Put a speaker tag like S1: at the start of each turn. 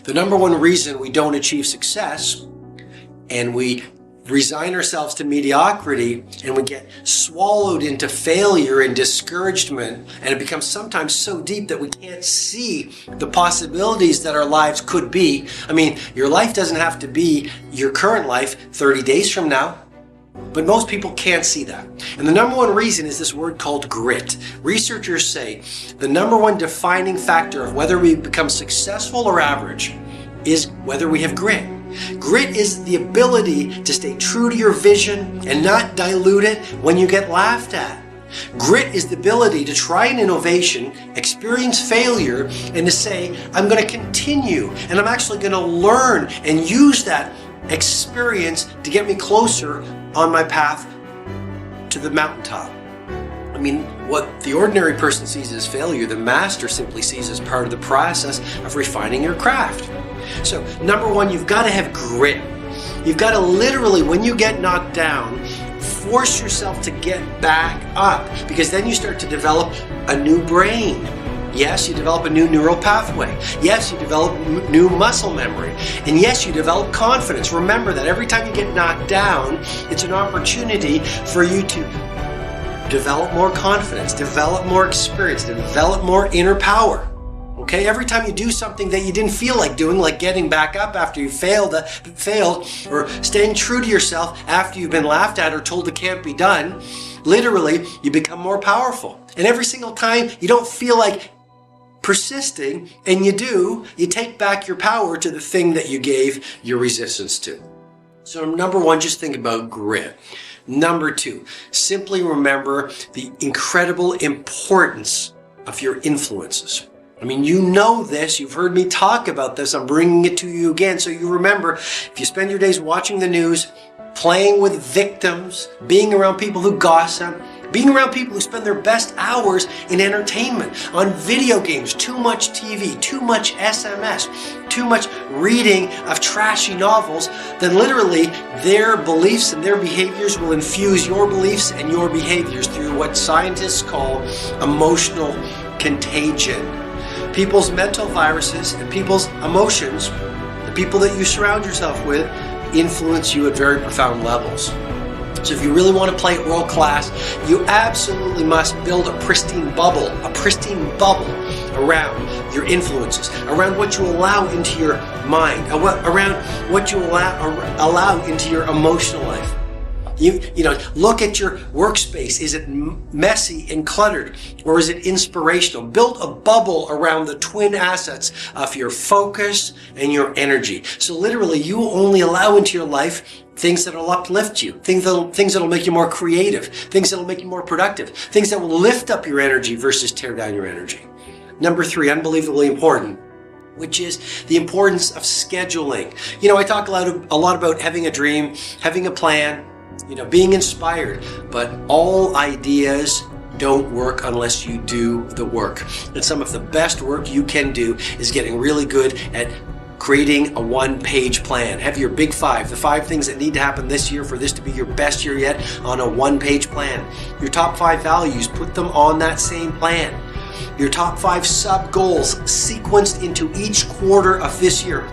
S1: The number one reason we don't achieve success and we resign ourselves to mediocrity and we get swallowed into failure and discouragement, and it becomes sometimes so deep that we can't see the possibilities that our lives could be. I mean, your life doesn't have to be your current life 30 days from now. But most people can't see that. And the number one reason is this word called grit. Researchers say the number one defining factor of whether we become successful or average is whether we have grit. Grit is the ability to stay true to your vision and not dilute it when you get laughed at. Grit is the ability to try an innovation, experience failure, and to say, I'm going to continue and I'm actually going to learn and use that experience to get me closer on my path to the mountaintop. I mean, what the ordinary person sees as failure, the master simply sees as part of the process of refining your craft. So, number one, you've got to have grit. You've got to literally, when you get knocked down, force yourself to get back up, because then you start to develop a new brain. Yes, you develop a new neural pathway. Yes, you develop new muscle memory. And yes, you develop confidence. Remember that every time you get knocked down, it's an opportunity for you to develop more confidence, develop more experience, develop more inner power. Okay, every time you do something that you didn't feel like doing, like getting back up after you failed, or staying true to yourself after you've been laughed at or told it can't be done, literally, you become more powerful. And every single time you don't feel like persisting, and you do, you take back your power to the thing that you gave your resistance to. So number one, just think about grit. Number two, simply remember the incredible importance of your influences. I mean, you know this, you've heard me talk about this, I'm bringing it to you again so you remember. If you spend your days watching the news, playing with victims, being around people who gossip, being around people who spend their best hours in entertainment, on video games, too much TV, too much SMS, too much reading of trashy novels, then literally their beliefs and their behaviors will infuse your beliefs and your behaviors through what scientists call emotional contagion. People's mental viruses and people's emotions, the people that you surround yourself with, influence you at very profound levels. So if you really want to play it world class, you absolutely must build a pristine bubble around your influences, around what you allow into your mind, around what you allow into your emotional life. You know, look at your workspace. Is it messy and cluttered, or is it inspirational? Build a bubble around the twin assets of your focus and your energy. So literally, you only allow into your life things that will uplift you, things that will make you more creative, things that will make you more productive, things that will lift up your energy versus tear down your energy. Number three, unbelievably important, which is the importance of scheduling. You know, I talk a lot about having a dream, having a plan, you know, being inspired, but all ideas don't work unless you do the work. And some of the best work you can do is getting really good at creating a one-page plan. Have your big five, the 5 things that need to happen this year for this to be your best year yet, on a one-page plan. Your top 5 values, put them on that same plan. Your top 5 sub-goals sequenced into each quarter of this year.